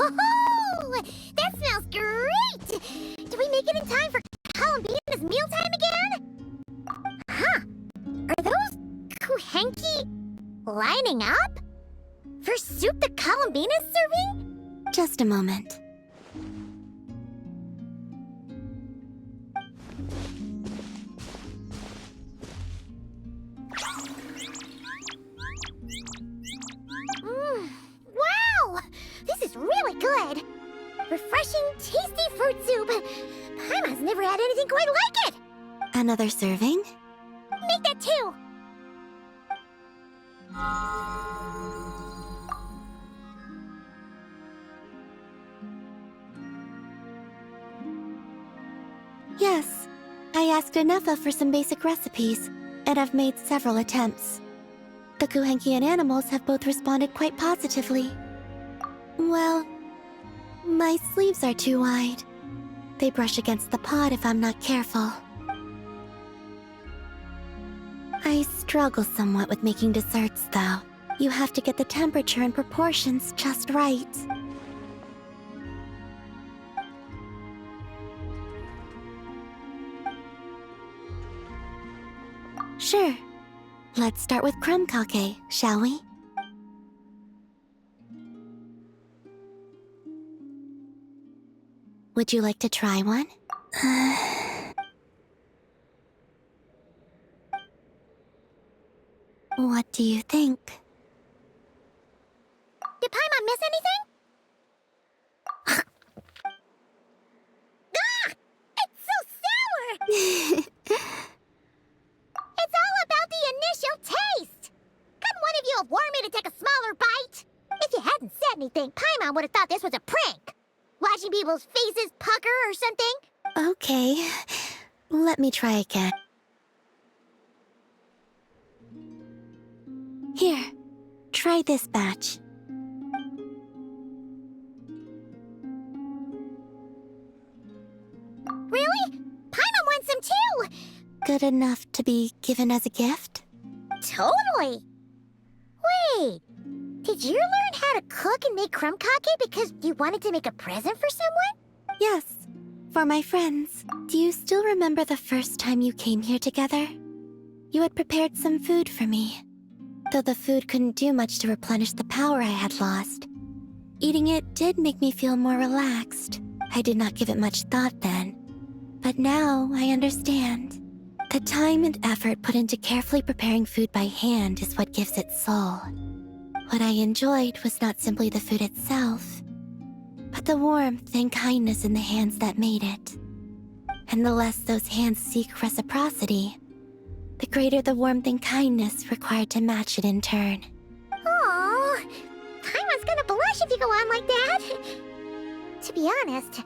Oh, that smells great! Did we make it in time for Columbina's mealtime again? Huh. Are those kuhenki lining up? For soup that Columbina's serving? Just a moment. Wow! This is really good! Refreshing, tasty fruit soup! Paimon's never had anything quite like it! Another serving? Make that too! Yes. I asked Anefa for some basic recipes, and I've made several attempts. The Kuhenkian animals have both responded quite positively. Well, my sleeves are too wide. They brush against the pot if I'm not careful. I struggle somewhat with making desserts, though. You have to get the temperature and proportions just right. Sure. Let's start with crumb kake, shall we? Would you like to try one? What do you think? Did Paimon miss anything? Ah! It's so sour! It's all about the initial taste! Couldn't one of you have warned me to take a smaller bite? If you hadn't said anything, Paimon would have thought this was a prank. Watching people's faces pucker or something. Okay, let me try again. Here, try this batch. Really? Paimon wants some too! Good enough to be given as a gift? Totally! Wait, did you learn how to cook and make crumb kake because you wanted to make a present for someone? Yes, for my friends. Do you still remember the first time you came here together? You had prepared some food for me. Though the food couldn't do much to replenish the power I had lost, eating it did make me feel more relaxed. I did not give it much thought then, but now I understand. The time and effort put into carefully preparing food by hand is what gives it soul. What I enjoyed was not simply the food itself, but the warmth and kindness in the hands that made it. And the less those hands seek reciprocity, the greater the warmth and kindness required to match it in turn. Aww, Paimon's gonna blush if you go on like that. To be honest,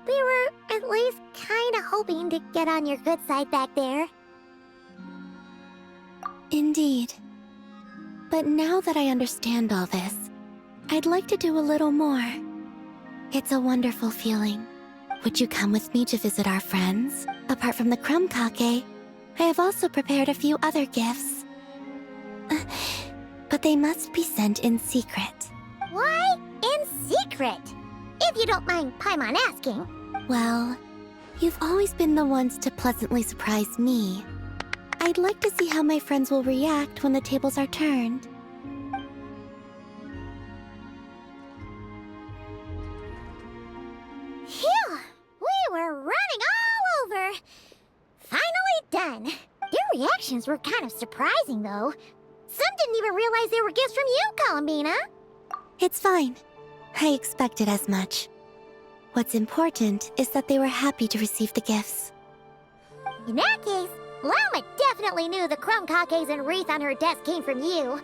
we were at least kinda hoping to get on your good side back there. Indeed. But now that I understand all this, I'd like to do a little more. It's a wonderful feeling. Would you come with me to visit our friends? Apart from the crumb kake, I have also prepared a few other gifts. But they must be sent in secret. Why in secret? If you don't mind Paimon asking. Well, you've always been the ones to pleasantly surprise me. I'd like to see how my friends will react when the tables are turned. Phew! We were running all over! Finally done! Their reactions were kind of surprising, though. Some didn't even realize they were gifts from you, Columbina. It's fine. I expected as much. What's important is that they were happy to receive the gifts. In that case, Llama definitely knew the crumb kakes and wreath on her desk came from you.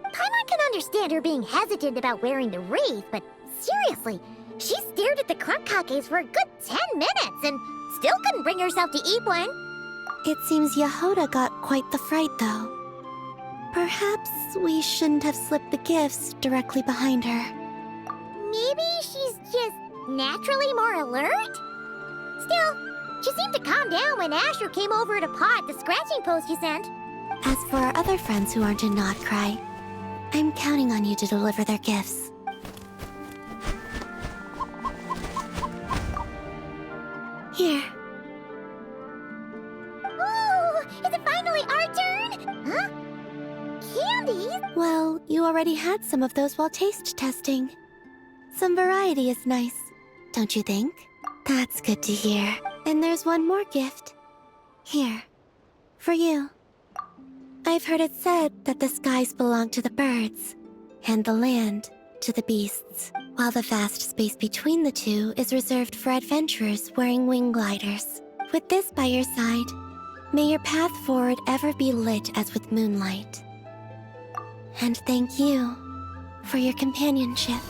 Paimon can understand her being hesitant about wearing the wreath, but seriously, she stared at the crumb kakes for a good 10 minutes and still couldn't bring herself to eat one. It seems Yehoda got quite the fright, though. Perhaps we shouldn't have slipped the gifts directly behind her. Maybe she's just naturally more alert? Still, she seemed to calm down when Asher came over to paw at the scratching post you sent. As for our other friends who aren't in Notcry, I'm counting on you to deliver their gifts. Here. Ooh, is it finally our turn? Huh? Candies? Well, you already had some of those while taste testing. Some variety is nice, don't you think? That's good to hear. And there's one more gift. Here. For you. I've heard it said that the skies belong to the birds, and the land to the beasts, while the vast space between the two is reserved for adventurers wearing wing gliders. With this by your side, may your path forward ever be lit as with moonlight. And thank you for your companionship.